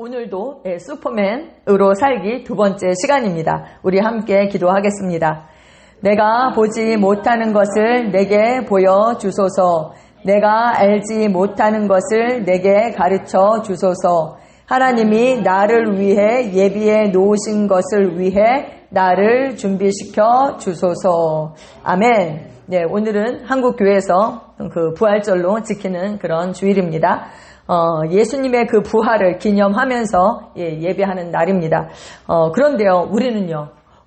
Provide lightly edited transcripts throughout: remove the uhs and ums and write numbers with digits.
오늘도 슈퍼맨으로 살기 두 번째 시간입니다. 우리 함께 기도하겠습니다. 내가 보지 못하는 것을 내게 보여주소서. 내가 알지 못하는 것을 내게 가르쳐 주소서. 하나님이 나를 위해 예비해 놓으신 것을 위해 나를 준비시켜 주소서. 아멘. 네, 오늘은 한국교회에서 그 부활절로 지키는 그런 주일입니다. 예수님의 그 부활을 기념하면서 예배하는 날입니다. 그런데요,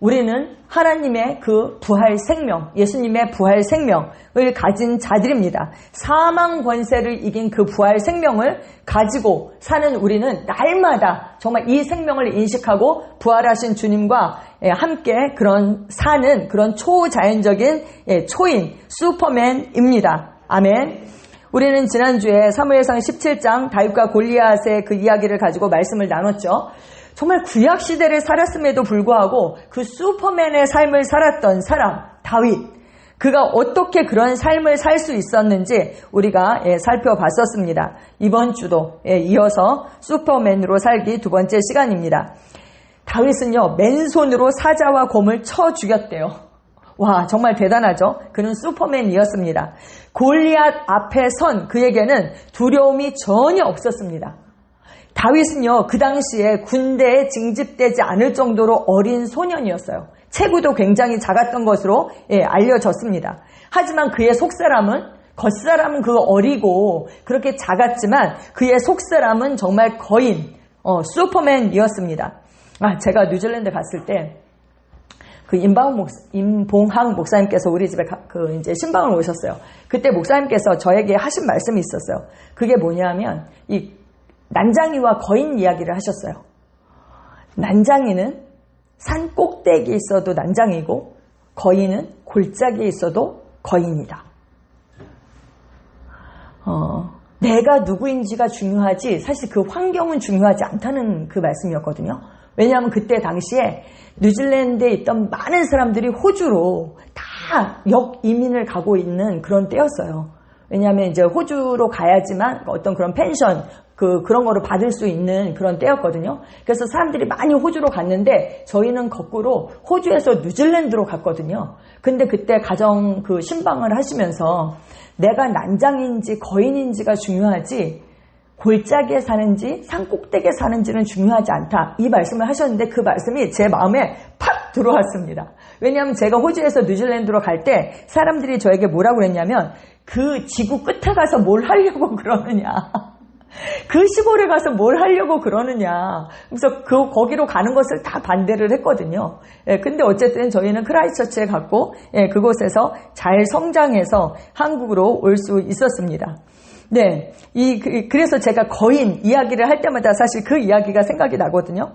우리는 하나님의 그 부활 생명, 예수님의 부활 생명을 가진 자들입니다. 사망 권세를 이긴 그 부활 생명을 가지고 사는 우리는 날마다 정말 이 생명을 인식하고 부활하신 주님과 함께 사는 그런 초자연적인 초인, 슈퍼맨입니다. 아멘. 우리는 지난주에 사무엘상 17장 다윗과 골리앗의 그 이야기를 가지고 말씀을 나눴죠. 정말 구약시대를 살았음에도 불구하고 그 슈퍼맨의 삶을 살았던 사람, 다윗. 그가 어떻게 그런 삶을 살 수 있었는지 우리가 살펴봤었습니다. 이번 주도 이어서 슈퍼맨으로 살기 두 번째 시간입니다. 다윗은요, 맨손으로 사자와 곰을 쳐 죽였대요. 와, 정말 대단하죠? 그는 슈퍼맨이었습니다. 골리앗 앞에 선 그에게는 두려움이 전혀 없었습니다. 다윗은요, 그 당시에 군대에 징집되지 않을 정도로 어린 소년이었어요. 체구도 굉장히 작았던 것으로 알려졌습니다. 하지만 그의 속사람은, 겉사람은 그 어리고 그렇게 작았지만 그의 속사람은 정말 거인, 슈퍼맨이었습니다. 제가 뉴질랜드 갔을 때 그 임봉학 목사님께서 우리 집에 이제 신방을 오셨어요. 그때 목사님께서 저에게 하신 말씀이 있었어요. 그게 뭐냐면 이 난장이와 거인 이야기를 하셨어요. 난장이는 산 꼭대기에 있어도 난장이고 거인은 골짜기에 있어도 거인이다. 내가 누구인지가 중요하지 사실 그 환경은 중요하지 않다는 그 말씀이었거든요. 왜냐하면 그때 당시에 뉴질랜드에 있던 많은 사람들이 호주로 다 역이민을 가고 있는 그런 때였어요. 왜냐하면 이제 호주로 가야지만 어떤 그런 펜션, 그런 거를 받을 수 있는 그런 때였거든요. 그래서 사람들이 많이 호주로 갔는데 저희는 거꾸로 호주에서 뉴질랜드로 갔거든요. 근데 그때 가정 신방을 하시면서 내가 난장인지 거인인지가 중요하지 골짜기에 사는지 산꼭대기에 사는지는 중요하지 않다. 이 말씀을 하셨는데 그 말씀이 제 마음에 팍 들어왔습니다. 왜냐하면 제가 호주에서 뉴질랜드로 갈 때 사람들이 저에게 뭐라고 그랬냐면 그 지구 끝에 가서 뭘 하려고 그러느냐. 그 시골에 가서 뭘 하려고 그러느냐. 그래서 거기로 가는 것을 다 반대를 했거든요. 근데 어쨌든 저희는 크라이스처치에 갔고 그곳에서 잘 성장해서 한국으로 올 수 있었습니다. 네, 그래서 제가 거인 이야기를 할 때마다 사실 그 이야기가 생각이 나거든요.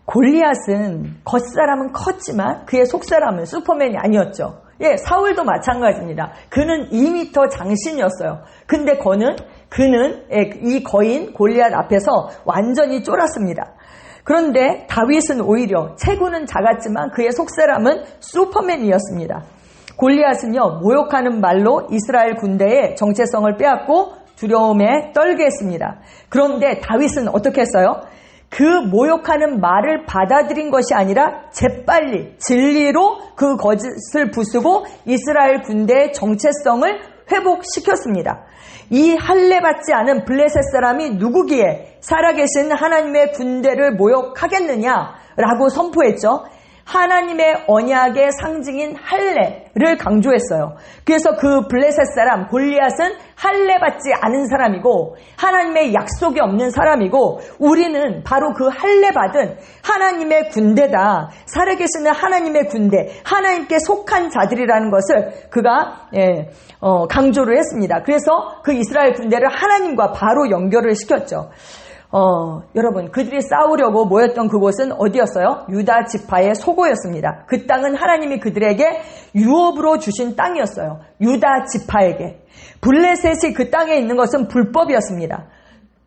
골리앗은 겉사람은 컸지만 그의 속사람은 슈퍼맨이 아니었죠. 사울도 마찬가지입니다. 그는 2m 장신이었어요. 근데 그는 이 거인 골리앗 앞에서 완전히 쫄았습니다. 그런데 다윗은 오히려 체구는 작았지만 그의 속사람은 슈퍼맨이었습니다. 골리앗은요, 모욕하는 말로 이스라엘 군대의 정체성을 빼앗고 두려움에 떨게 했습니다. 그런데 다윗은 어떻게 했어요? 그 모욕하는 말을 받아들인 것이 아니라 재빨리 진리로 그 거짓을 부수고 이스라엘 군대의 정체성을 회복시켰습니다. 이 할례받지 않은 블레셋 사람이 누구기에 살아계신 하나님의 군대를 모욕하겠느냐라고 선포했죠. 하나님의 언약의 상징인 할례를 강조했어요. 그래서 그 블레셋 사람 골리앗은 할례받지 않은 사람이고 하나님의 약속이 없는 사람이고 우리는 바로 그 할례받은 하나님의 군대다. 살아계시는 하나님의 군대, 하나님께 속한 자들이라는 것을 그가 강조를 했습니다. 그래서 그 이스라엘 군대를 하나님과 바로 연결을 시켰죠. 여러분, 그들이 싸우려고 모였던 그곳은 어디였어요? 유다 지파의 소고였습니다. 그 땅은 하나님이 그들에게 유업으로 주신 땅이었어요. 유다 지파에게. 블레셋이 그 땅에 있는 것은 불법이었습니다.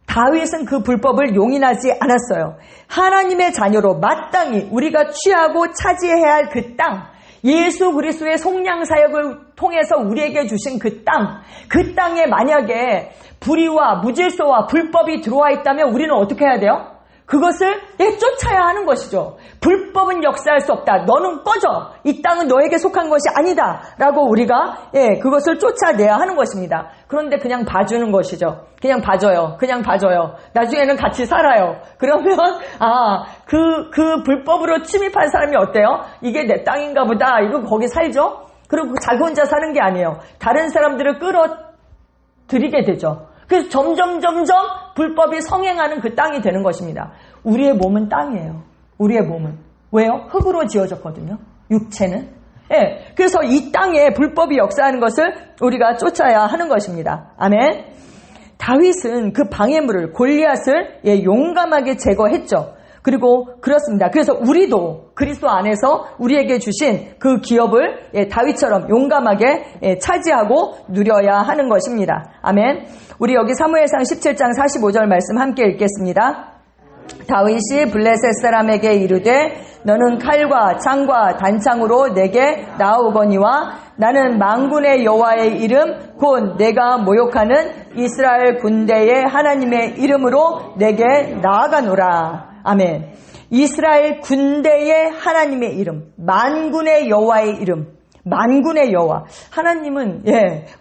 다윗은 그 불법을 용인하지 않았어요. 하나님의 자녀로 마땅히 우리가 취하고 차지해야 할 그 땅, 예수 그리스도의 속량 사역을 통해서 우리에게 주신 그 땅에 만약에 불의와 무질서와 불법이 들어와 있다면 우리는 어떻게 해야 돼요? 그것을 쫓아야 하는 것이죠. 불법은 역사할 수 없다. 너는 꺼져. 이 땅은 너에게 속한 것이 아니다. 라고 우리가 그것을 쫓아내야 하는 것입니다. 그런데 그냥 봐주는 것이죠. 그냥 봐줘요. 그냥 봐줘요. 나중에는 같이 살아요. 그러면 그 불법으로 침입한 사람이 어때요? 이게 내 땅인가 보다. 이거 거기 살죠? 그리고 자기 혼자 사는 게 아니에요. 다른 사람들을 끌어들이게 되죠. 그래서 점점 불법이 성행하는 그 땅이 되는 것입니다. 우리의 몸은 땅이에요. 우리의 몸은. 왜요? 흙으로 지어졌거든요. 육체는. 그래서 이 땅에 불법이 역사하는 것을 우리가 쫓아야 하는 것입니다. 아멘. 다윗은 그 방해물을 골리앗을 용감하게 제거했죠. 그리고 그렇습니다. 그래서 우리도 그리스도 안에서 우리에게 주신 그 기업을 다윗처럼 용감하게 차지하고 누려야 하는 것입니다. 아멘. 우리 여기 사무엘상 17장 45절 말씀 함께 읽겠습니다. 다윗이 블레셋 사람에게 이르되 너는 칼과 창과 단창으로 내게 나아오거니와 나는 만군의 여호와의 이름 곧 내가 모욕하는 이스라엘 군대의 하나님의 이름으로 내게 나아가노라. 아멘. 이스라엘 군대의 하나님의 이름, 만군의 여호와의 이름, 만군의 여호와. 하나님은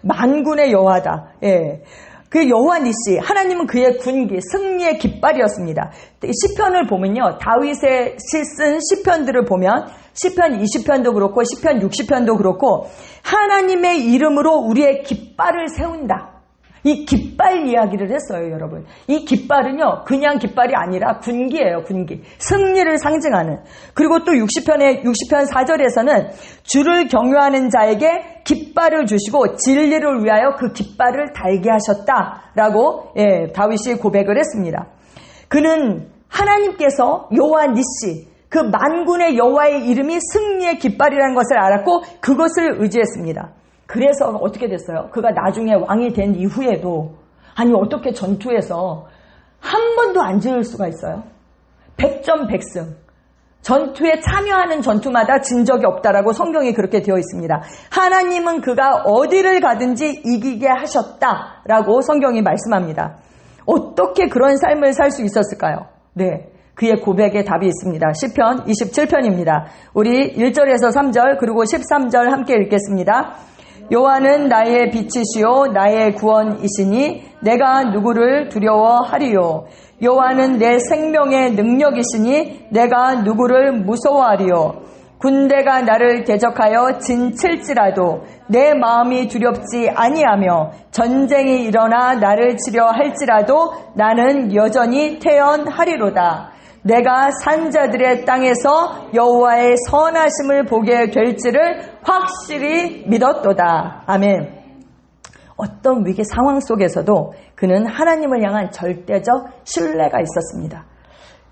만군의 여호와다. 그 여호와 니시, 하나님은 그의 군기, 승리의 깃발이었습니다. 시편을 보면요, 다윗의 쓴 시편들을 보면 시편 20편도 그렇고 시편 60편도 그렇고 하나님의 이름으로 우리의 깃발을 세운다. 이 깃발 이야기를 했어요, 여러분. 이 깃발은요, 그냥 깃발이 아니라 군기예요, 군기. 승리를 상징하는. 그리고 또 60편 4절에서는 주를 경외하는 자에게 깃발을 주시고 진리를 위하여 그 깃발을 달게 하셨다라고 다윗이 고백을 했습니다. 그는 하나님께서 여호와 니시, 그 만군의 여호와의 이름이 승리의 깃발이라는 것을 알았고 그것을 의지했습니다. 그래서 어떻게 됐어요? 그가 나중에 왕이 된 이후에도 아니 어떻게 전투에서 한 번도 안 지을 수가 있어요? 100점 100승. 전투에 참여하는 전투마다 진 적이 없다라고 성경에 그렇게 되어 있습니다. 하나님은 그가 어디를 가든지 이기게 하셨다라고 성경이 말씀합니다. 어떻게 그런 삶을 살 수 있었을까요? 네, 그의 고백에 답이 있습니다. 시편 27편입니다. 우리 1절에서 3절 그리고 13절 함께 읽겠습니다. 여호와는 나의 빛이시요 나의 구원이시니 내가 누구를 두려워하리요. 여호와는 내 생명의 능력이시니 내가 누구를 무서워하리요. 군대가 나를 대적하여 진칠지라도 내 마음이 두렵지 아니하며 전쟁이 일어나 나를 치려 할지라도 나는 여전히 태연하리로다. 내가 산자들의 땅에서 여호와의 선하심을 보게 될지를 확실히 믿었도다. 아멘. 어떤 위기 상황 속에서도 그는 하나님을 향한 절대적 신뢰가 있었습니다.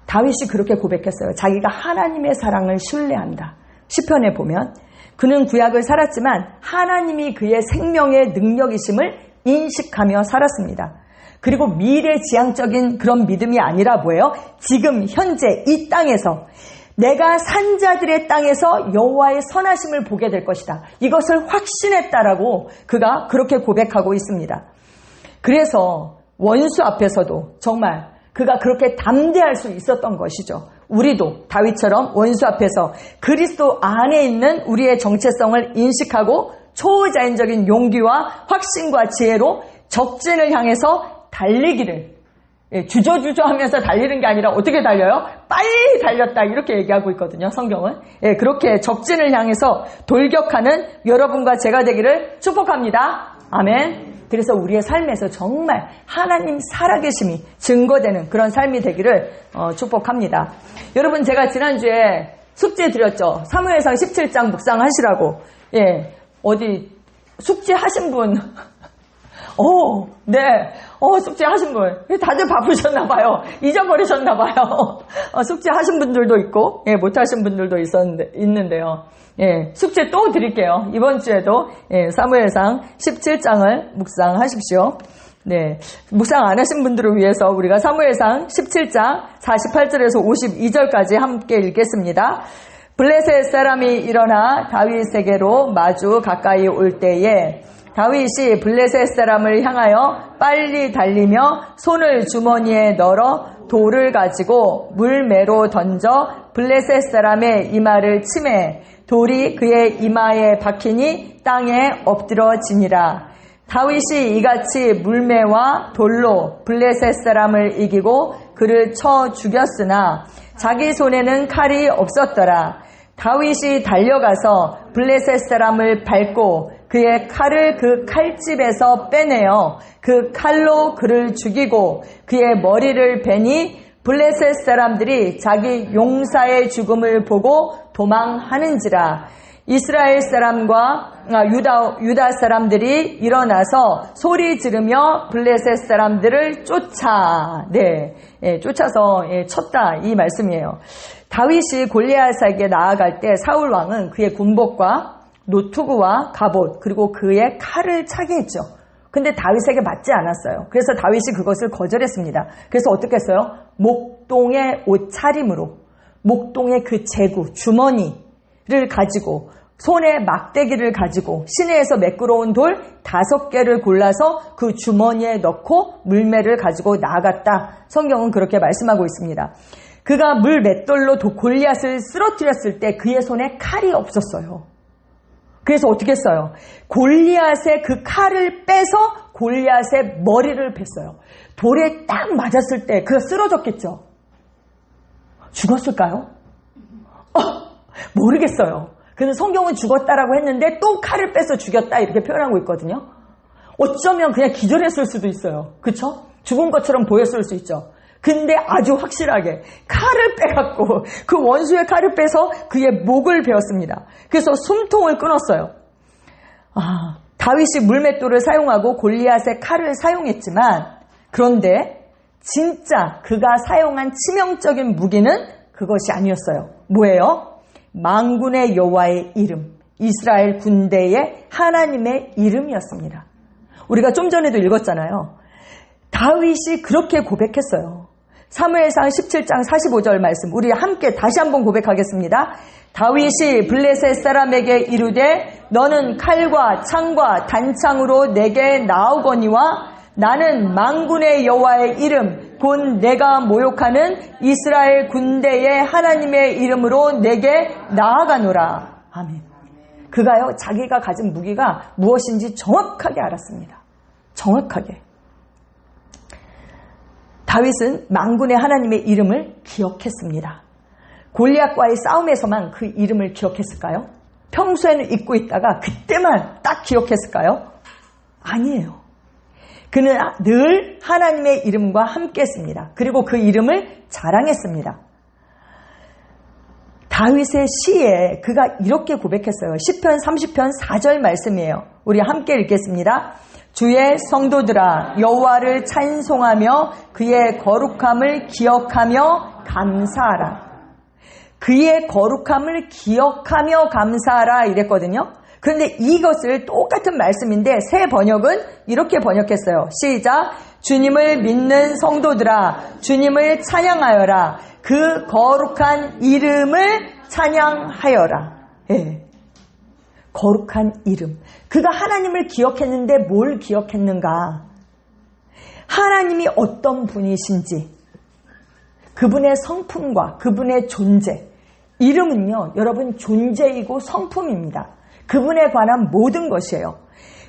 다윗이 그렇게 고백했어요. 자기가 하나님의 사랑을 신뢰한다. 시편에 보면 그는 구약을 살았지만 하나님이 그의 생명의 능력이심을 인식하며 살았습니다. 그리고 미래지향적인 그런 믿음이 아니라 뭐예요? 지금 현재 이 땅에서 내가 산자들의 땅에서 여호와의 선하심을 보게 될 것이다. 이것을 확신했다라고 그가 그렇게 고백하고 있습니다. 그래서 원수 앞에서도 정말 그가 그렇게 담대할 수 있었던 것이죠. 우리도 다윗처럼 원수 앞에서 그리스도 안에 있는 우리의 정체성을 인식하고 초자연적인 용기와 확신과 지혜로 적진을 향해서 달리기를 주저주저 하면서 달리는 게 아니라 어떻게 달려요? 빨리 달렸다 이렇게 얘기하고 있거든요. 성경은. 그렇게 적진을 향해서 돌격하는 여러분과 제가 되기를 축복합니다. 아멘. 그래서 우리의 삶에서 정말 하나님 살아계심이 증거되는 그런 삶이 되기를 축복합니다. 여러분 제가 지난주에 숙제 드렸죠. 사무엘상 17장 묵상하시라고. 어디 숙제 하신 분 네. 숙제 하신 분. 다들 바쁘셨나봐요. 잊어버리셨나봐요. 숙제 하신 분들도 있고, 못 하신 분들도 있는데요. 숙제 또 드릴게요. 이번 주에도, 사무엘상 17장을 묵상하십시오. 네. 묵상 안 하신 분들을 위해서 우리가 사무엘상 17장 48절에서 52절까지 함께 읽겠습니다. 블레셋 사람이 일어나 다윗에게로 마주 가까이 올 때에 다윗이 블레셋 사람을 향하여 빨리 달리며 손을 주머니에 넣어 돌을 가지고 물매로 던져 블레셋 사람의 이마를 치매 돌이 그의 이마에 박히니 땅에 엎드러지니라. 다윗이 이같이 물매와 돌로 블레셋 사람을 이기고 그를 쳐 죽였으나 자기 손에는 칼이 없었더라. 다윗이 달려가서 블레셋 사람을 밟고 그의 칼을 그 칼집에서 빼내어 그 칼로 그를 죽이고 그의 머리를 베니 블레셋 사람들이 자기 용사의 죽음을 보고 도망하는지라. 이스라엘 사람과 유다 사람들이 일어나서 소리 지르며 블레셋 사람들을 쫓아서 쳤다 이 말씀이에요. 다윗이 골리앗에게 나아갈 때 사울 왕은 그의 군복과 노투구와 갑옷 그리고 그의 칼을 차게 했죠. 근데 다윗에게 맞지 않았어요. 그래서 다윗이 그것을 거절했습니다. 그래서 어떻게 했어요? 목동의 옷차림으로 목동의 그 제구 주머니를 가지고 손에 막대기를 가지고 시내에서 매끄러운 돌 5개를 골라서 그 주머니에 넣고 물매를 가지고 나아갔다. 성경은 그렇게 말씀하고 있습니다. 그가 물 맷돌로 골리앗을 쓰러뜨렸을 때 그의 손에 칼이 없었어요. 그래서 어떻게 했어요? 골리앗의 그 칼을 빼서 골리앗의 머리를 뺐어요. 돌에 딱 맞았을 때 그가 쓰러졌겠죠. 죽었을까요? 모르겠어요. 그래서 성경은 죽었다라고 했는데 또 칼을 빼서 죽였다 이렇게 표현하고 있거든요. 어쩌면 그냥 기절했을 수도 있어요. 그렇죠? 죽은 것처럼 보였을 수 있죠. 근데 아주 확실하게 칼을 빼갖고 그 원수의 칼을 빼서 그의 목을 베었습니다. 그래서 숨통을 끊었어요. 다윗이 물맷돌을 사용하고 골리앗의 칼을 사용했지만 그런데 진짜 그가 사용한 치명적인 무기는 그것이 아니었어요. 뭐예요? 만군의 여호와의 이름, 이스라엘 군대의 하나님의 이름이었습니다. 우리가 좀 전에도 읽었잖아요. 다윗이 그렇게 고백했어요. 사무엘상 17장 45절 말씀 우리 함께 다시 한번 고백하겠습니다. 다윗이 블레셋 사람에게 이르되 너는 칼과 창과 단창으로 내게 나오거니와 나는 만군의 여호와의 이름 곧 내가 모욕하는 이스라엘 군대의 하나님의 이름으로 내게 나아가노라. 아멘. 그가요 자기가 가진 무기가 무엇인지 정확하게 알았습니다. 정확하게. 다윗은 만군의 하나님의 이름을 기억했습니다. 골리앗과의 싸움에서만 그 이름을 기억했을까요? 평소에는 잊고 있다가 그때만 딱 기억했을까요? 아니에요. 그는 늘 하나님의 이름과 함께 했습니다. 그리고 그 이름을 자랑했습니다. 다윗의 시에 그가 이렇게 고백했어요. 시편 30편 4절 말씀이에요. 우리 함께 읽겠습니다. 주의 성도들아 여호와를 찬송하며 그의 거룩함을 기억하며 감사하라. 그의 거룩함을 기억하며 감사하라 이랬거든요. 그런데 이것을 똑같은 말씀인데 새 번역은 이렇게 번역했어요. 시작. 주님을 믿는 성도들아 주님을 찬양하여라. 그 거룩한 이름을 찬양하여라. 예. 거룩한 이름. 그가 하나님을 기억했는데 뭘 기억했는가? 하나님이 어떤 분이신지, 그분의 성품과 그분의 존재. 이름은요, 여러분 존재이고 성품입니다. 그분에 관한 모든 것이에요.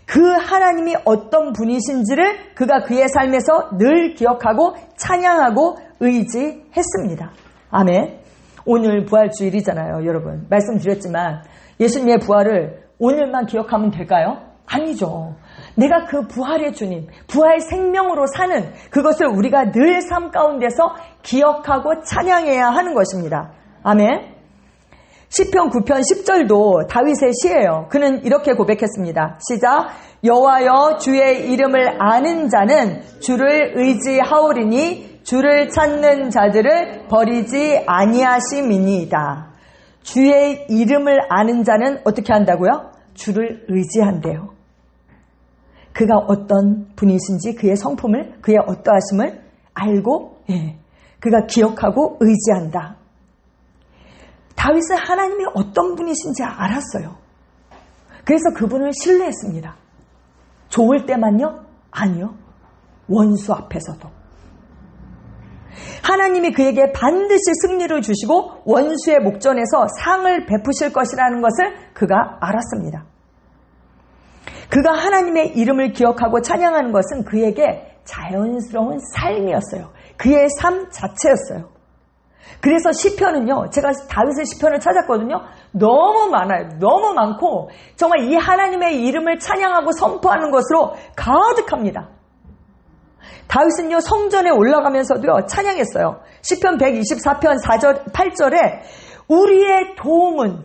그 하나님이 어떤 분이신지를 그가 그의 삶에서 늘 기억하고 찬양하고 의지했습니다. 아멘. 오늘 부활주일이잖아요, 여러분. 말씀드렸지만 예수님의 부활을 오늘만 기억하면 될까요? 아니죠. 내가 그 부활의 주님, 부활 생명으로 사는 그것을 우리가 늘 삶 가운데서 기억하고 찬양해야 하는 것입니다. 아멘. 시편 9편 10절도 다윗의 시예요. 그는 이렇게 고백했습니다. 시작. 여호와여 주의 이름을 아는 자는 주를 의지하오리니 주를 찾는 자들을 버리지 아니하심이니이다. 주의 이름을 아는 자는 어떻게 한다고요? 주를 의지한대요. 그가 어떤 분이신지 그의 성품을 그의 어떠하심을 알고 그가 기억하고 의지한다. 다윗은 하나님이 어떤 분이신지 알았어요. 그래서 그분을 신뢰했습니다. 좋을 때만요? 아니요. 원수 앞에서도. 하나님이 그에게 반드시 승리를 주시고 원수의 목전에서 상을 베푸실 것이라는 것을 그가 알았습니다. 그가 하나님의 이름을 기억하고 찬양하는 것은 그에게 자연스러운 삶이었어요. 그의 삶 자체였어요. 그래서 시편은요, 제가 다윗의 시편을 찾았거든요. 너무 많아요. 너무 많고 정말 이 하나님의 이름을 찬양하고 선포하는 것으로 가득합니다. 다윗은요, 성전에 올라가면서도요, 찬양했어요. 시편 124편 8절에 우리의 도움은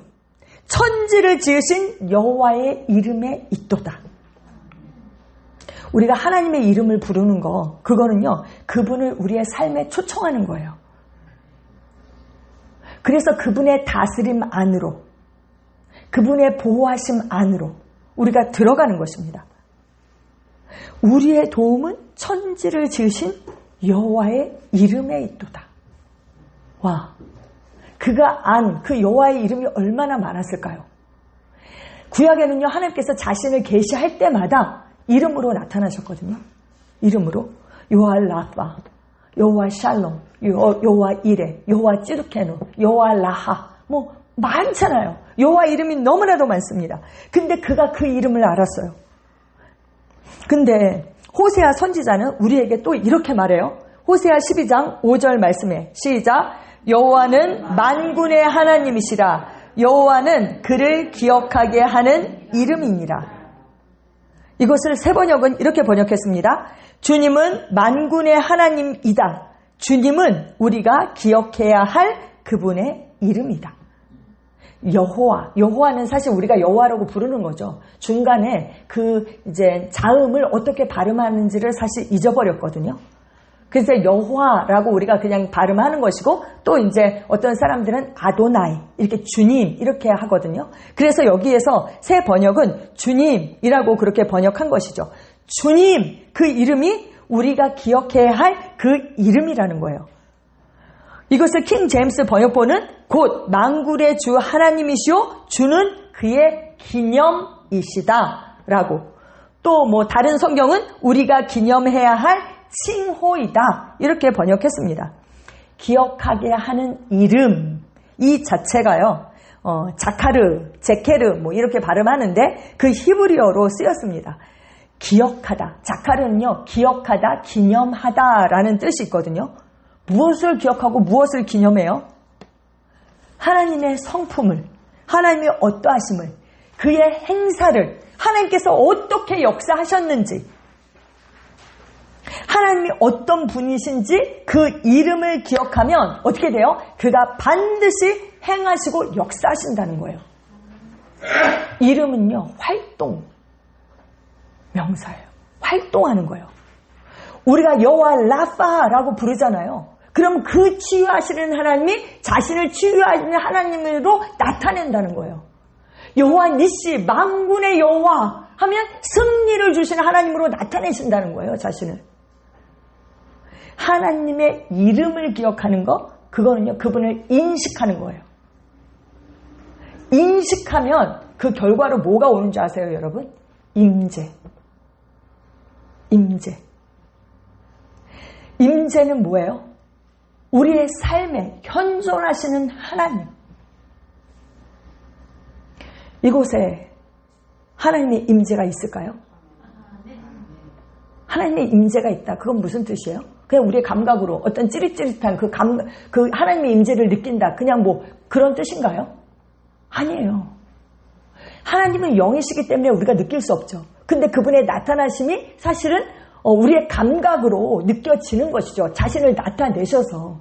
천지를 지으신 여호와의 이름에 있도다. 우리가 하나님의 이름을 부르는 거, 그거는요, 그분을 우리의 삶에 초청하는 거예요. 그래서 그분의 다스림 안으로, 그분의 보호하심 안으로 우리가 들어가는 것입니다. 우리의 도움은 천지를 지으신 여호와의 이름에 있도다. 와, 그가 안 그 여호와의 이름이 얼마나 많았을까요? 구약에는요, 하나님께서 자신을 계시할 때마다 이름으로 나타나셨거든요. 이름으로 여호와 라파, 여호와 샬롬, 여호와 이레, 여호와 찌르케노, 여호와 라하, 뭐 많잖아요. 여호와 이름이 너무나도 많습니다. 근데 그가 그 이름을 알았어요. 근데 호세아 선지자는 우리에게 또 이렇게 말해요. 호세아 12장 5절 말씀에 시작. 여호와는 만군의 하나님이시라. 여호와는 그를 기억하게 하는 이름이니라. 이것을 새 번역은 이렇게 번역했습니다. 주님은 만군의 하나님이다. 주님은 우리가 기억해야 할 그분의 이름이다. 여호와, 여호와는 사실 우리가 여호와라고 부르는 거죠. 중간에 그 이제 자음을 어떻게 발음하는지를 사실 잊어버렸거든요. 그래서 여호와라고 우리가 그냥 발음하는 것이고, 또 이제 어떤 사람들은 아도나이, 이렇게 주님 이렇게 하거든요. 그래서 여기에서 새 번역은 주님이라고 그렇게 번역한 것이죠. 주님, 그 이름이 우리가 기억해야 할 그 이름이라는 거예요. 이것을 킹 제임스 번역본은 곧 만군의 주 하나님이시오, 주는 그의 기념이시다 라고, 또 뭐 다른 성경은 우리가 기념해야 할 칭호이다 이렇게 번역했습니다. 기억하게 하는 이름, 이 자체가요, 자카르, 제케르 뭐 이렇게 발음하는데 그 히브리어로 쓰였습니다. 기억하다, 자카르는요, 기억하다, 기념하다라는 뜻이 있거든요. 무엇을 기억하고 무엇을 기념해요? 하나님의 성품을, 하나님의 어떠하심을, 그의 행사를, 하나님께서 어떻게 역사하셨는지, 하나님이 어떤 분이신지 그 이름을 기억하면 어떻게 돼요? 그가 반드시 행하시고 역사하신다는 거예요. 이름은요, 활동, 명사예요. 활동하는 거예요. 우리가 여호와 라파라고 부르잖아요. 그럼 그 치유하시는 하나님이 자신을 치유하시는 하나님으로 나타낸다는 거예요. 여호와 니시, 만군의 여호와 하면 승리를 주시는 하나님으로 나타내신다는 거예요, 자신을. 하나님의 이름을 기억하는 거, 그거는요, 그분을 인식하는 거예요. 인식하면 그 결과로 뭐가 오는 줄 아세요, 여러분? 임재. 임재. 임재는 뭐예요? 우리의 삶에 현존하시는 하나님. 이곳에 하나님의 임재가 있을까요? 하나님의 임재가 있다. 그건 무슨 뜻이에요? 그냥 우리의 감각으로 어떤 찌릿찌릿한 그 하나님의 임재를 느낀다. 그냥 뭐 그런 뜻인가요? 아니에요. 하나님은 영이시기 때문에 우리가 느낄 수 없죠. 근데 그분의 나타나심이 사실은 우리의 감각으로 느껴지는 것이죠. 자신을 나타내셔서.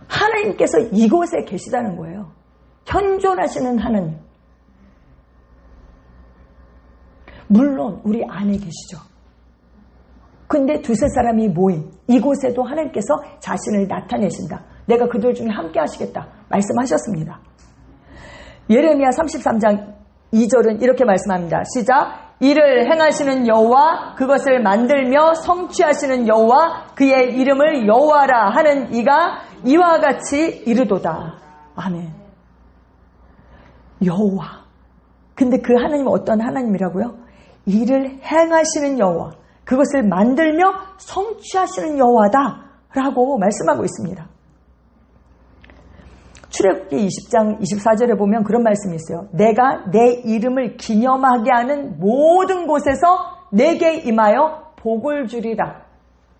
하나님께서 이곳에 계시다는 거예요. 현존하시는 하나님. 물론 우리 안에 계시죠. 근데 두세 사람이 모인 이곳에도 하나님께서 자신을 나타내신다. 내가 그들 중에 함께 하시겠다 말씀하셨습니다. 예레미야 33장 2절은 이렇게 말씀합니다. 시작. 이를 행하시는 여호와, 그것을 만들며 성취하시는 여호와, 그의 이름을 여호와라 하는 이가 이와 같이 이르도다. 아멘. 여호와. 근데 그 하나님은 어떤 하나님이라고요? 이를 행하시는 여호와, 그것을 만들며 성취하시는 여호와다라고 말씀하고 있습니다. 출애굽기 20장 24절에 보면 그런 말씀이 있어요. 내가 내 이름을 기념하게 하는 모든 곳에서 내게 임하여 복을 주리라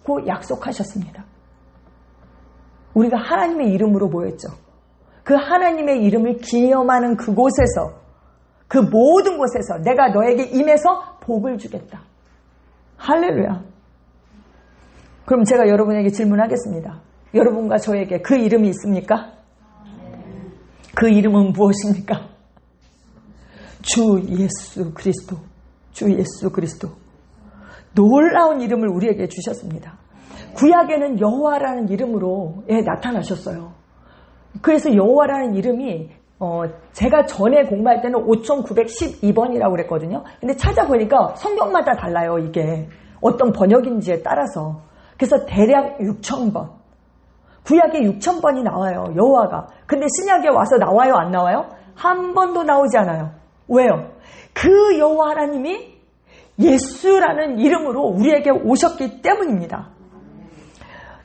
고 약속하셨습니다. 우리가 하나님의 이름으로 모였죠. 그 하나님의 이름을 기념하는 그곳에서, 그 모든 곳에서 내가 너에게 임해서 복을 주겠다. 할렐루야. 그럼 제가 여러분에게 질문하겠습니다. 여러분과 저에게 그 이름이 있습니까? 그 이름은 무엇입니까? 주 예수 그리스도. 주 예수 그리스도. 놀라운 이름을 우리에게 주셨습니다. 구약에는 여호와라는 이름으로 나타나셨어요. 그래서 여호와라는 이름이 제가 전에 공부할 때는 5912번이라고 그랬거든요. 근데 찾아보니까 성경마다 달라요. 이게 어떤 번역인지에 따라서. 그래서 대략 6000번. 구약에 6000번이 나와요. 여호와가. 근데 신약에 와서 나와요? 안 나와요? 한 번도 나오지 않아요. 왜요? 그 여호와 하나님이 예수라는 이름으로 우리에게 오셨기 때문입니다.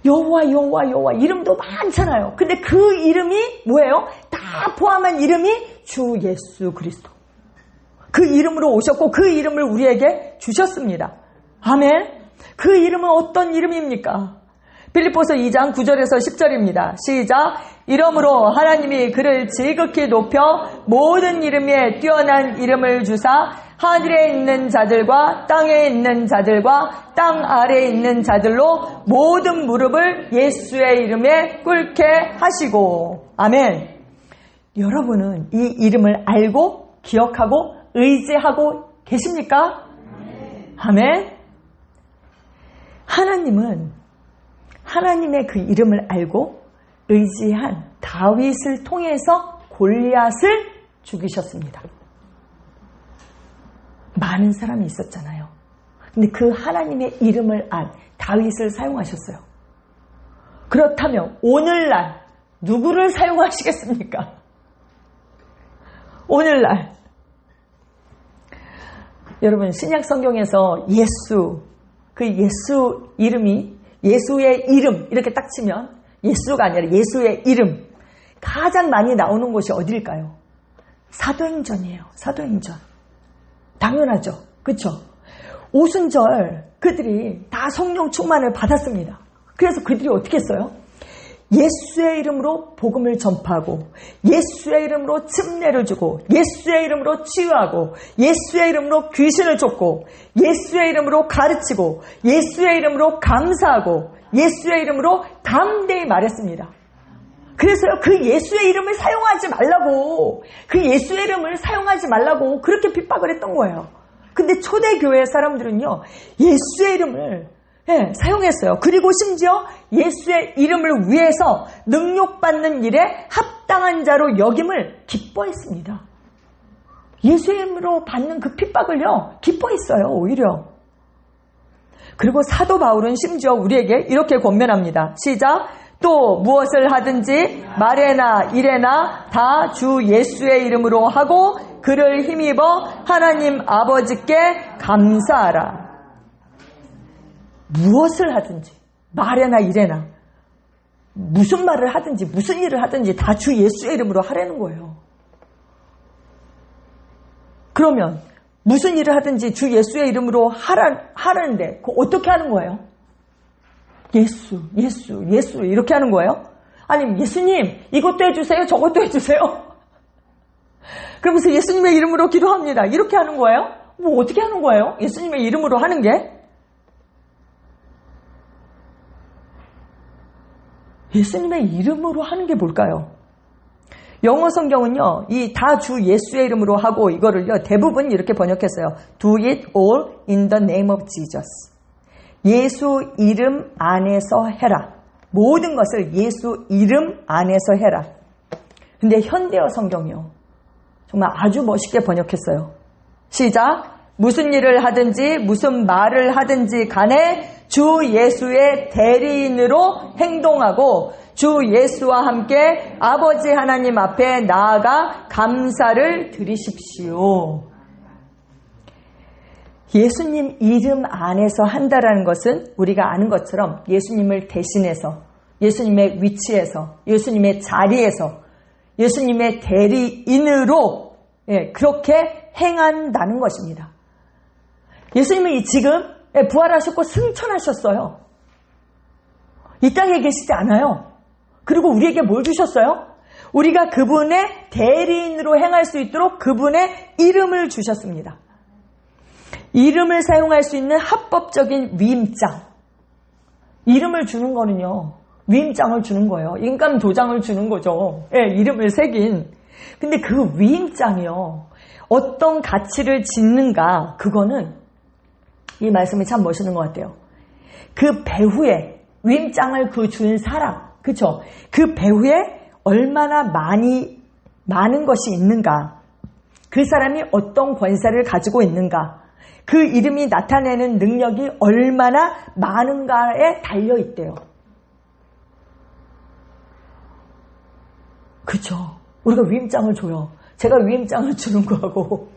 여호와 여호와 여호와 이름도 많잖아요. 근데 그 이름이 뭐예요? 다 포함한 이름이 주 예수 그리스도. 그 이름으로 오셨고 그 이름을 우리에게 주셨습니다. 아멘. 그 이름은 어떤 이름입니까? 빌립보서 2장 9절에서 10절입니다. 시작. 이러므로 하나님이 그를 지극히 높여 모든 이름에 뛰어난 이름을 주사 하늘에 있는 자들과 땅에 있는 자들과 땅 아래에 있는 자들로 모든 무릎을 예수의 이름에 꿇게 하시고. 아멘. 여러분은 이 이름을 알고 기억하고 의지하고 계십니까? 아멘. 하나님은 하나님의 그 이름을 알고 의지한 다윗을 통해서 골리앗을 죽이셨습니다. 많은 사람이 있었잖아요. 근데 그 하나님의 이름을 안 다윗을 사용하셨어요. 그렇다면 오늘날 누구를 사용하시겠습니까? 오늘날 여러분 신약 성경에서 예수, 그 예수 이름이 예수의 이름 이렇게 딱 치면 예수가 아니라 예수의 이름 가장 많이 나오는 곳이 어딜까요? 사도행전이에요. 사도행전. 당연하죠. 그렇죠? 오순절 그들이 다 성령 충만을 받았습니다. 그래서 그들이 어떻게 했어요? 예수의 이름으로 복음을 전파하고 예수의 이름으로 침례를 주고 예수의 이름으로 치유하고 예수의 이름으로 귀신을 쫓고 예수의 이름으로 가르치고 예수의 이름으로 감사하고 예수의 이름으로 담대히 말했습니다. 그래서요 그 예수의 이름을 사용하지 말라고 그 예수의 이름을 사용하지 말라고 그렇게 핍박을 했던 거예요. 근데 초대교회 사람들은요 예수의 이름을 사용했어요. 그리고 심지어 예수의 이름을 위해서 능욕받는 일에 합당한 자로 여김을 기뻐했습니다. 예수의 이름으로 받는 그 핍박을요 기뻐했어요. 오히려. 그리고 사도 바울은 심지어 우리에게 이렇게 권면합니다. 시작. 또 무엇을 하든지 말에나 일에나 다 주 예수의 이름으로 하고 그를 힘입어 하나님 아버지께 감사하라. 무엇을 하든지 말에나 일에나 무슨 말을 하든지 무슨 일을 하든지 다 주 예수의 이름으로 하라는 거예요. 그러면 무슨 일을 하든지 주 예수의 이름으로 하라는데 그거 어떻게 하는 거예요? 예수 이렇게 하는 거예요? 아니면 예수님 이것도 해주세요 저것도 해주세요 그러면서 예수님의 이름으로 기도합니다 이렇게 하는 거예요? 뭐 어떻게 하는 거예요? 예수님의 이름으로 하는 게? 예수님의 이름으로 하는 게 뭘까요? 영어 성경은요, 이 다 주 예수의 이름으로 하고 이거를요, 대부분 이렇게 번역했어요. Do it all in the name of Jesus. 예수 이름 안에서 해라. 모든 것을 예수 이름 안에서 해라. 근데 현대어 성경이요. 정말 아주 멋있게 번역했어요. 시작. 무슨 일을 하든지 무슨 말을 하든지 간에 주 예수의 대리인으로 행동하고 주 예수와 함께 아버지 하나님 앞에 나아가 감사를 드리십시오. 예수님 이름 안에서 한다라는 것은 우리가 아는 것처럼 예수님을 대신해서, 예수님의 위치에서, 예수님의 자리에서, 예수님의 대리인으로 그렇게 행한다는 것입니다. 예수님은 지금 부활하셨고 승천하셨어요. 이 땅에 계시지 않아요. 그리고 우리에게 뭘 주셨어요? 우리가 그분의 대리인으로 행할 수 있도록 그분의 이름을 주셨습니다. 이름을 사용할 수 있는 합법적인 위임장. 이름을 주는 거는요, 위임장을 주는 거예요. 인감 도장을 주는 거죠. 이름을 새긴. 근데 그 위임장이요, 어떤 가치를 짓는가, 그거는 이 말씀이 참 멋있는 것 같아요. 그 배후에 위임장을 준 사람, 그쵸? 그 배후에 얼마나 많은 것이 있는가, 그 사람이 어떤 권세를 가지고 있는가, 그 이름이 나타내는 능력이 얼마나 많은가에 달려있대요. 그쵸? 우리가 위임장을 줘요. 제가 위임장을 주는 거하고,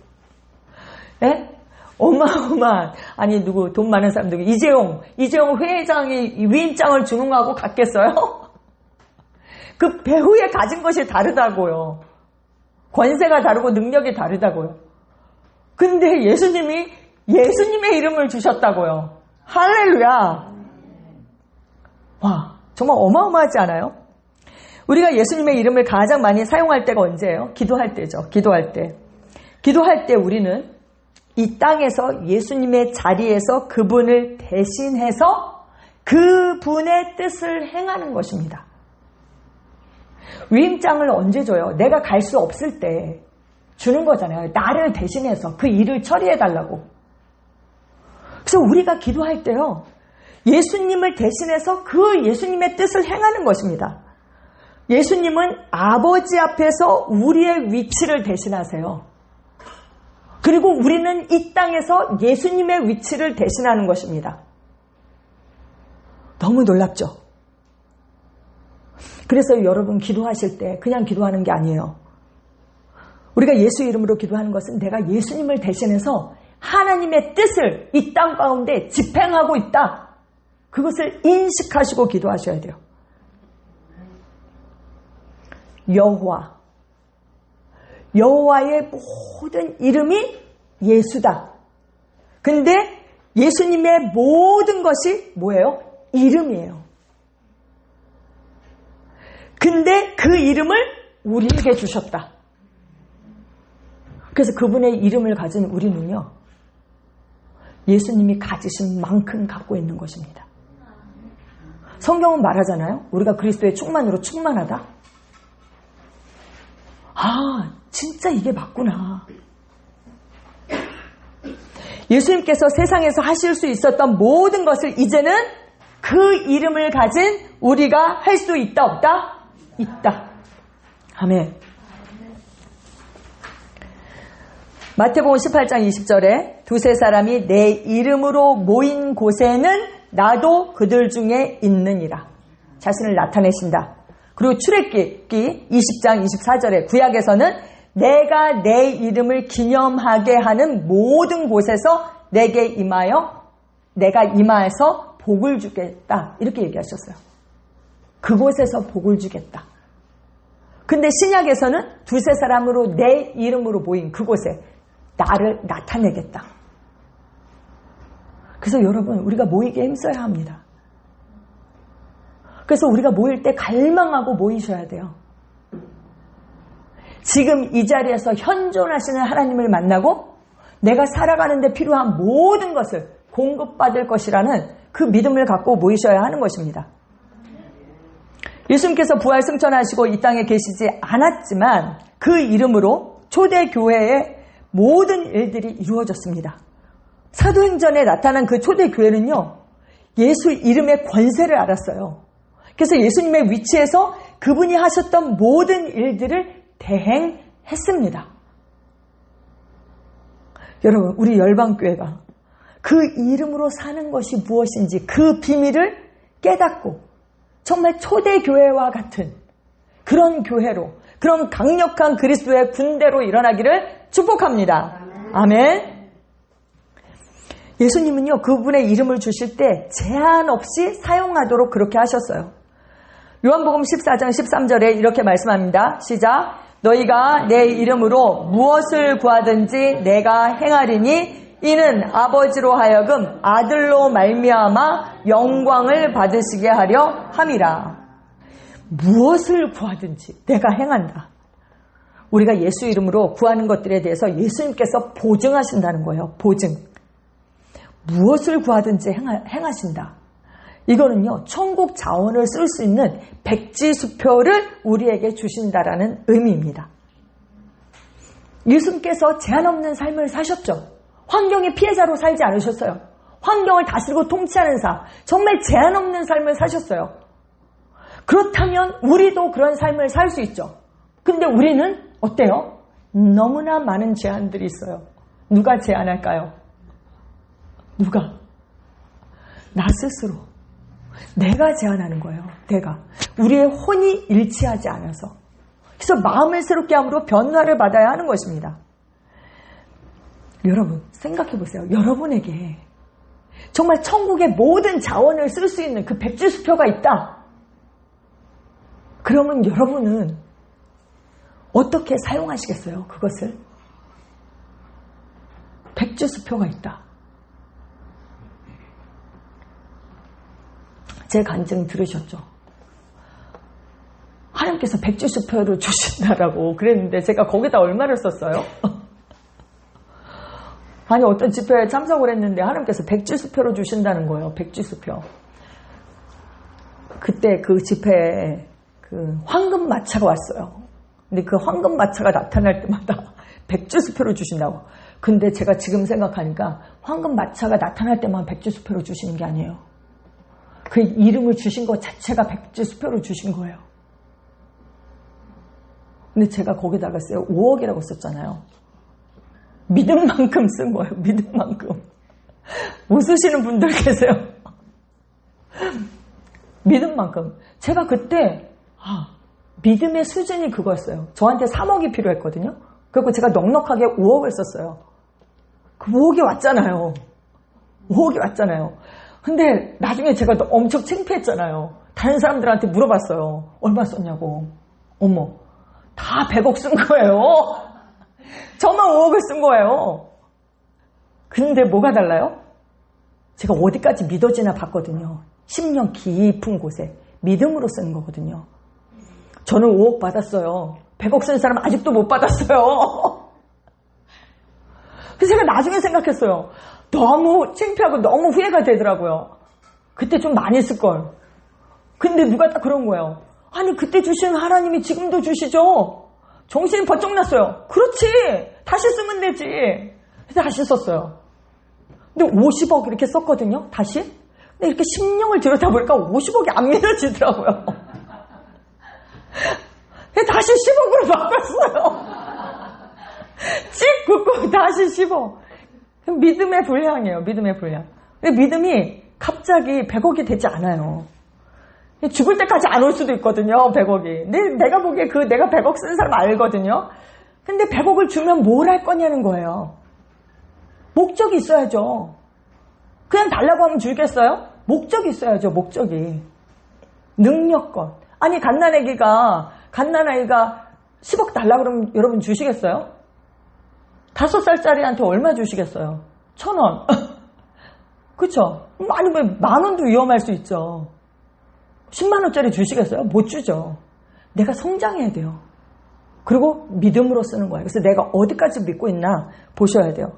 어마어마한, 아니, 돈 많은 사람 누구, 이재용 회장이 위임장을 주는 거하고 같겠어요? 그 배후에 가진 것이 다르다고요. 권세가 다르고 능력이 다르다고요. 근데 예수님의 이름을 주셨다고요. 할렐루야. 와, 정말 어마어마하지 않아요? 우리가 예수님의 이름을 가장 많이 사용할 때가 언제예요? 기도할 때죠. 기도할 때 우리는 이 땅에서 예수님의 자리에서 그분을 대신해서 그분의 뜻을 행하는 것입니다. 위임장을 언제 줘요? 내가 갈 수 없을 때 주는 거잖아요. 나를 대신해서 그 일을 처리해달라고. 그래서 우리가 기도할 때요, 예수님을 대신해서 그 예수님의 뜻을 행하는 것입니다. 예수님은 아버지 앞에서 우리의 위치를 대신하세요. 그리고 우리는 이 땅에서 예수님의 위치를 대신하는 것입니다. 너무 놀랍죠? 그래서 여러분 기도하실 때 그냥 기도하는 게 아니에요. 우리가 예수 이름으로 기도하는 것은 내가 예수님을 대신해서 하나님의 뜻을 이 땅 가운데 집행하고 있다. 그것을 인식하시고 기도하셔야 돼요. 여호와의 모든 이름이 예수다. 근데 예수님의 모든 것이 뭐예요? 이름이에요. 근데 그 이름을 우리에게 주셨다. 그래서 그분의 이름을 가진 우리는요, 예수님이 가지신 만큼 갖고 있는 것입니다. 성경은 말하잖아요. 우리가 그리스도의 충만으로 충만하다. 아, 진짜 이게 맞구나. 예수님께서 세상에서 하실 수 있었던 모든 것을 이제는 그 이름을 가진 우리가 할 수 있다, 없다? 있다. 아멘. 마태복음 18장 20절에 두세 사람이 내 이름으로 모인 곳에는 나도 그들 중에 있느니라. 자신을 나타내신다. 그리고 출애굽기 20장 24절에 구약에서는 내가 내 이름을 기념하게 하는 모든 곳에서 내게 임하여 내가 임하여서 복을 주겠다. 이렇게 얘기하셨어요. 그곳에서 복을 주겠다. 근데 신약에서는 두세 사람으로 내 이름으로 모인 그곳에 나를 나타내겠다. 그래서 여러분, 우리가 모이게 힘써야 합니다. 그래서 우리가 모일 때 갈망하고 모이셔야 돼요. 지금 이 자리에서 현존하시는 하나님을 만나고 내가 살아가는 데 필요한 모든 것을 공급받을 것이라는 그 믿음을 갖고 모이셔야 하는 것입니다. 예수님께서 부활 승천하시고 이 땅에 계시지 않았지만 그 이름으로 초대교회의 모든 일들이 이루어졌습니다. 사도행전에 나타난 그 초대교회는요, 예수 이름의 권세를 알았어요. 그래서 예수님의 위치에서 그분이 하셨던 모든 일들을 대행했습니다. 여러분, 우리 열방교회가 그 이름으로 사는 것이 무엇인지 그 비밀을 깨닫고 정말 초대교회와 같은 그런 교회로, 그런 강력한 그리스도의 군대로 일어나기를 축복합니다. 아멘. 예수님은요, 그분의 이름을 주실 때 제한 없이 사용하도록 그렇게 하셨어요. 요한복음 14장 13절에 이렇게 말씀합니다. 시작. 너희가 내 이름으로 무엇을 구하든지 내가 행하리니 이는 아버지로 하여금 아들로 말미암아 영광을 받으시게 하려 함이라. 무엇을 구하든지 내가 행한다. 우리가 예수 이름으로 구하는 것들에 대해서 예수님께서 보증하신다는 거예요. 보증. 무엇을 구하든지 행하신다. 이거는요, 천국 자원을 쓸 수 있는 백지수표를 우리에게 주신다라는 의미입니다. 예수님께서 제한 없는 삶을 사셨죠. 환경의 피해자로 살지 않으셨어요. 환경을 다스리고 통치하는 삶, 정말 제한 없는 삶을 사셨어요. 그렇다면 우리도 그런 삶을 살 수 있죠. 근데 우리는 어때요? 너무나 많은 제한들이 있어요. 누가 제한할까요? 누가? 나 스스로. 내가 제한하는 거예요. 내가. 우리의 혼이 일치하지 않아서. 그래서 마음을 새롭게 함으로 변화를 받아야 하는 것입니다. 여러분, 생각해 보세요. 여러분에게 정말 천국의 모든 자원을 쓸 수 있는 그 백지수표가 있다. 그러면 여러분은 어떻게 사용하시겠어요? 그것을? 백지수표가 있다. 제 간증 들으셨죠? 하나님께서 백지수표를 주신다라고 그랬는데 제가 거기다 얼마를 썼어요? 아니, 어떤 집회에 참석을 했는데 하나님께서 백지수표를 주신다는 거예요. 백지수표. 그때 그 집회에 그 황금마차가 왔어요. 근데 그 황금마차가 나타날 때마다 백지수표를 주신다고. 근데 제가 지금 생각하니까 황금마차가 나타날 때만 백지수표를 주시는 게 아니에요. 그 이름을 주신 것 자체가 백지수표를 주신 거예요. 근데 제가 거기다가 5억이라고 썼잖아요. 믿은 만큼 쓴 거예요. 믿은 만큼. 웃으시는 분들 계세요. 믿은 만큼. 제가 그때 믿음의 수준이 그거였어요. 저한테 3억이 필요했거든요. 그리고 제가 넉넉하게 5억을 썼어요. 그 5억이 왔잖아요. 5억이 왔잖아요. 근데 나중에 제가 엄청 창피했잖아요. 다른 사람들한테 물어봤어요. 얼마 썼냐고. 어머, 다 100억 쓴 거예요. 저만 5억을 쓴 거예요. 근데 뭐가 달라요? 제가 어디까지 믿어지나 봤거든요. 10년 깊은 곳에 믿음으로 쓰는 거거든요. 저는 5억 받았어요. 100억 쓴 사람 아직도 못 받았어요. 그래서 제가 나중에 생각했어요. 너무 창피하고 너무 후회가 되더라고요. 그때 좀 많이 쓸걸. 근데 누가 딱 그런 거예요. 아니, 그때 주신 하나님이 지금도 주시죠. 정신이 번쩍 났어요. 그렇지, 다시 쓰면 되지. 그래서 다시 썼어요. 근데 50억 이렇게 썼거든요. 다시. 근데 이렇게 심령을 들여다보니까 50억이 안 믿어지더라고요. 다시 10억으로 바꿨어요. 찍 긋고 다시 10억. 믿음의 분량이에요. 믿음의 분량. 믿음이 갑자기 100억이 되지 않아요. 죽을 때까지 안 올 수도 있거든요. 100억이. 내가 보기에 내가 100억 쓴 사람 알거든요. 근데 100억을 주면 뭘 할 거냐는 거예요. 목적이 있어야죠. 그냥 달라고 하면 주겠어요? 목적이 있어야죠. 목적이. 능력껏. 아니, 갓난아이가 10억 달라 그러면 여러분 주시겠어요? 5살짜리한테 얼마 주시겠어요? 1,000원. 그쵸? 아니면 10,000원도 위험할 수 있죠. 10만원짜리 주시겠어요? 못 주죠. 내가 성장해야 돼요. 그리고 믿음으로 쓰는 거예요. 그래서 내가 어디까지 믿고 있나 보셔야 돼요.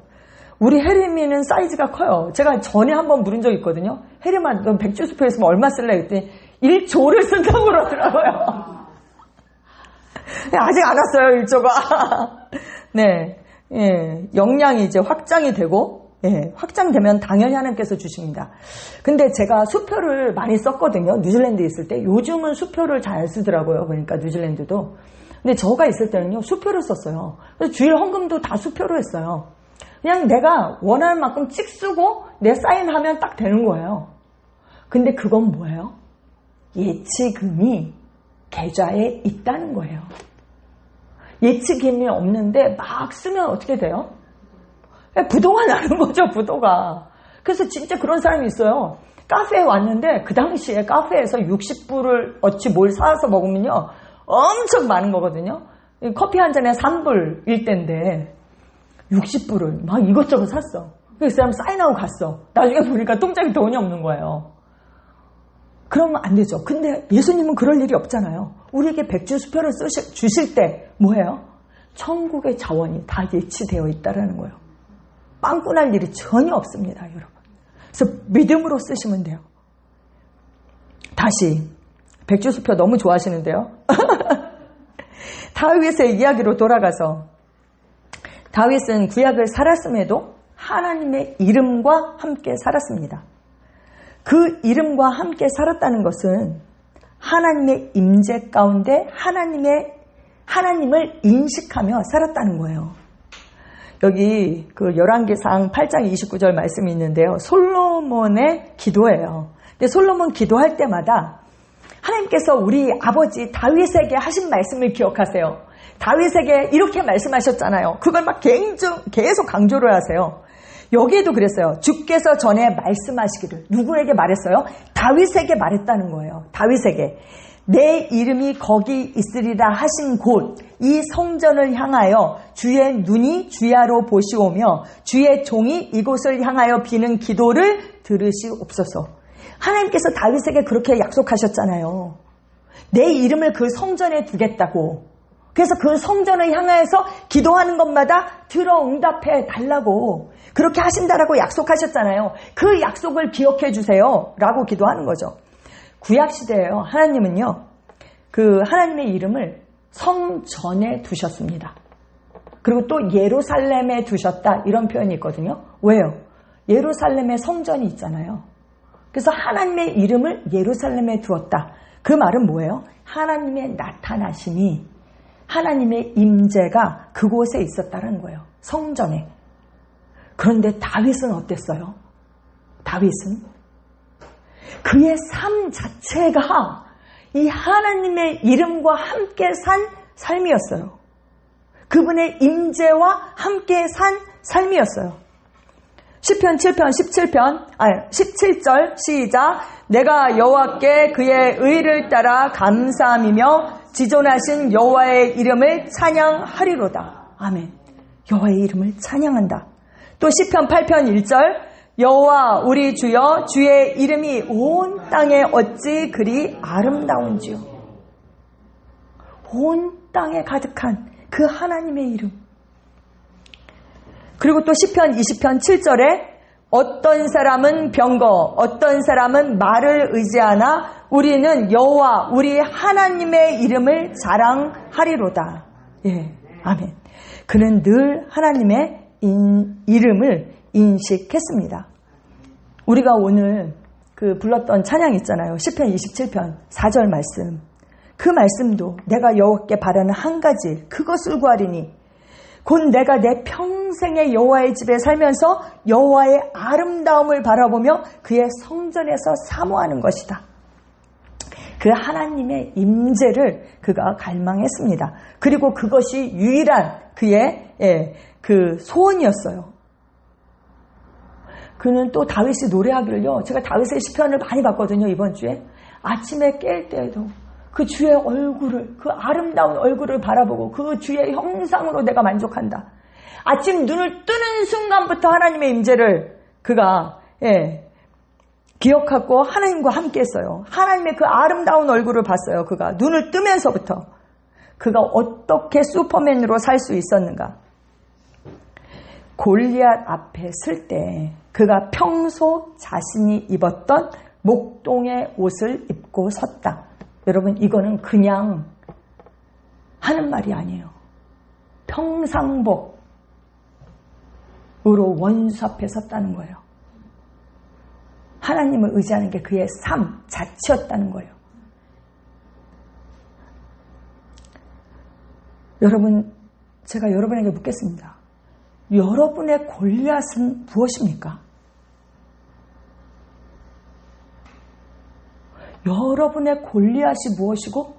우리 혜림이는 사이즈가 커요. 제가 전에 한번 물은 적이 있거든요. 혜림아, 넌 백지수표에 있으면 얼마 쓸래? 그랬더니 1조를 쓴다고 그러더라고요. 아직 안 왔어요, 1조가. 네. 예, 역량이 이제 확장이 되고, 예, 확장되면 당연히 하나님께서 주십니다. 근데 제가 수표를 많이 썼거든요. 뉴질랜드에 있을 때. 요즘은 수표를 잘 쓰더라고요. 그러니까 뉴질랜드도. 근데 저가 있을 때는요, 수표를 썼어요. 그래서 주일 헌금도 다 수표로 했어요. 그냥 내가 원하는 만큼 찍 쓰고 내 사인하면 딱 되는 거예요. 근데 그건 뭐예요? 예치금이 계좌에 있다는 거예요. 예치금이 없는데 막 쓰면 어떻게 돼요? 부도가 나는 거죠, 부도가. 그래서 진짜 그런 사람이 있어요. 카페에 왔는데 그 당시에 카페에서 60불을 어찌 뭘 사서 먹으면요 엄청 많은 거거든요. 커피 한 잔에 3불일 때인데 60불을 막 이것저것 샀어. 그 사람 사인하고 갔어. 나중에 보니까 통장에 돈이 없는 거예요. 그러면 안 되죠. 근데 예수님은 그럴 일이 없잖아요. 우리에게 백주수표를 주실 때 뭐예요? 천국의 자원이 다 예치되어 있다라는 거예요. 빵꾸날 일이 전혀 없습니다, 여러분. 그래서 믿음으로 쓰시면 돼요. 다시 백주수표 너무 좋아하시는데요. 다윗의 이야기로 돌아가서 다윗은 구약을 살았음에도 하나님의 이름과 함께 살았습니다. 그 이름과 함께 살았다는 것은 하나님의 임재 가운데 하나님을 인식하며 살았다는 거예요. 여기 그 열왕기상 8장 29절 말씀이 있는데요. 솔로몬의 기도예요. 근데 솔로몬 기도할 때마다 하나님께서 우리 아버지 다윗에게 하신 말씀을 기억하세요. 다윗에게 이렇게 말씀하셨잖아요. 그걸 막 계속 강조를 하세요. 여기에도 그랬어요. 주께서 전에 말씀하시기를. 누구에게 말했어요? 다윗에게 말했다는 거예요. 다윗에게. 내 이름이 거기 있으리라 하신 곳, 이 성전을 향하여 주의 눈이 주야로 보시오며 주의 종이 이곳을 향하여 비는 기도를 들으시옵소서. 하나님께서 다윗에게 그렇게 약속하셨잖아요. 내 이름을 그 성전에 두겠다고. 그래서 그 성전을 향해서 기도하는 것마다 들어 응답해 달라고 그렇게 하신다라고 약속하셨잖아요. 그 약속을 기억해 주세요 라고 기도하는 거죠. 구약시대에요. 하나님은요. 그 하나님의 이름을 성전에 두셨습니다. 그리고 또 예루살렘에 두셨다 이런 표현이 있거든요. 왜요? 예루살렘에 성전이 있잖아요. 그래서 하나님의 이름을 예루살렘에 두었다. 그 말은 뭐예요? 하나님의 나타나심이 하나님의 임재가 그곳에 있었다는 거예요. 성전에. 그런데 다윗은 어땠어요? 다윗은 그의 삶 자체가 이 하나님의 이름과 함께 산 삶이었어요. 그분의 임재와 함께 산 삶이었어요. 시편 7편 17절 시작. 내가 여호와께 그의 의를 따라 감사함이며 지존하신 여호와의 이름을 찬양하리로다. 아멘. 여호와의 이름을 찬양한다. 또 시편 8편 1절 여호와 우리 주여 주의 이름이 온 땅에 어찌 그리 아름다운지요. 온 땅에 가득한 그 하나님의 이름. 그리고 또 시편 20편 7절에 어떤 사람은 병거 어떤 사람은 말을 의지하나 우리는 여호와 우리 하나님의 이름을 자랑하리로다. 예, 아멘. 그는 늘 하나님의 이름을 인식했습니다. 우리가 오늘 그 불렀던 찬양 있잖아요. 시편 27편 4절 말씀. 그 말씀도 내가 여호와께 바라는 한 가지 그것을 구하리니 곧 내가 내 평생의 여호와의 집에 살면서 여호와의 아름다움을 바라보며 그의 성전에서 사모하는 것이다. 그 하나님의 임재를 그가 갈망했습니다. 그리고 그것이 유일한 그의 그 소원이었어요. 그는 또 다윗이 노래하기를요. 제가 다윗의 시편을 많이 봤거든요. 이번 주에. 아침에 깰 때에도 그 주의 얼굴을 그 아름다운 얼굴을 바라보고 그 주의 형상으로 내가 만족한다. 아침 눈을 뜨는 순간부터 하나님의 임재를 그가 기억하고 하나님과 함께 했어요. 하나님의 그 아름다운 얼굴을 봤어요. 그가 눈을 뜨면서부터. 그가 어떻게 슈퍼맨으로 살 수 있었는가. 골리앗 앞에 설 때 그가 평소 자신이 입었던 목동의 옷을 입고 섰다. 여러분 이거는 그냥 하는 말이 아니에요. 평상복으로 원수 앞에 섰다는 거예요. 하나님을 의지하는 게 그의 삶 자체였다는 거예요. 여러분, 제가 여러분에게 묻겠습니다. 여러분의 골리앗은 무엇입니까? 여러분의 골리앗이 무엇이고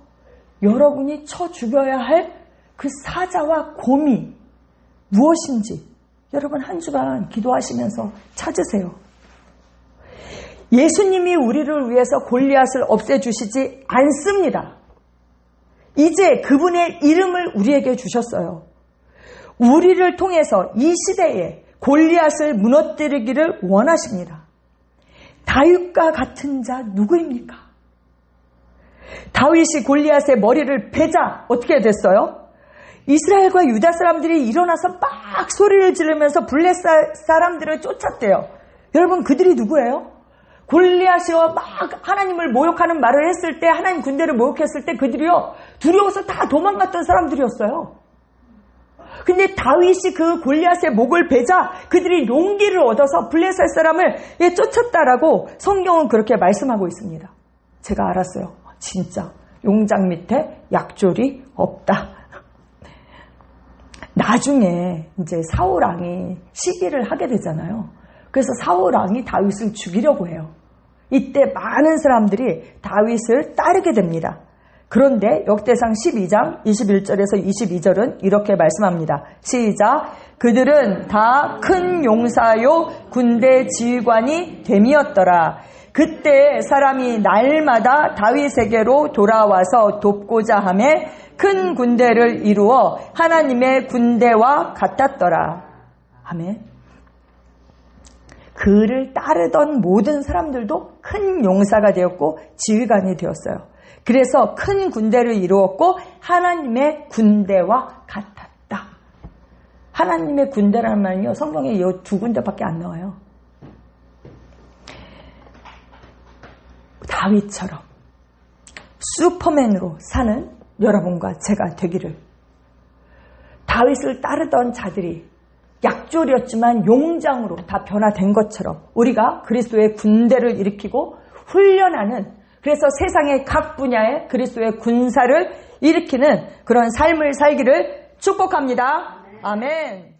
여러분이 쳐 죽여야 할 그 사자와 곰이 무엇인지 여러분 한 주간 기도하시면서 찾으세요. 예수님이 우리를 위해서 골리앗을 없애주시지 않습니다. 이제 그분의 이름을 우리에게 주셨어요. 우리를 통해서 이 시대에 골리앗을 무너뜨리기를 원하십니다. 다윗과 같은 자 누구입니까? 다윗이 골리앗의 머리를 베자 어떻게 됐어요? 이스라엘과 유다 사람들이 일어나서 막 소리를 지르면서 블레셋 사람들을 쫓았대요. 여러분, 그들이 누구예요? 골리앗이와 막 하나님을 모욕하는 말을 했을 때, 하나님 군대를 모욕했을 때 그들이요, 두려워서 다 도망갔던 사람들이었어요. 근데 다윗이 그 골리앗의 목을 베자 그들이 용기를 얻어서 블레셋 사람을 쫓았다라고 성경은 그렇게 말씀하고 있습니다. 제가 알았어요. 진짜 용장 밑에 약졸이 없다. 나중에 이제 사울 왕이 시기를 하게 되잖아요. 그래서 사울 왕이 다윗을 죽이려고 해요. 이때 많은 사람들이 다윗을 따르게 됩니다. 그런데 역대상 12장 21절에서 22절은 이렇게 말씀합니다. 시작. 그들은 다 큰 용사요 군대 지휘관이 됨이었더라. 그때 사람이 날마다 다윗에게로 돌아와서 돕고자 하매 큰 군대를 이루어 하나님의 군대와 같았더라. 아멘. 그를 따르던 모든 사람들도 큰 용사가 되었고 지휘관이 되었어요. 그래서 큰 군대를 이루었고 하나님의 군대와 같았다. 하나님의 군대라는 말은요, 성경에 이 두 군데밖에 안 나와요. 다윗처럼 슈퍼맨으로 사는 여러분과 제가 되기를. 다윗을 따르던 자들이 약졸이었지만 용장으로 다 변화된 것처럼 우리가 그리스도의 군대를 일으키고 훈련하는, 그래서 세상의 각 분야에 그리스도의 군사를 일으키는 그런 삶을 살기를 축복합니다. 아멘.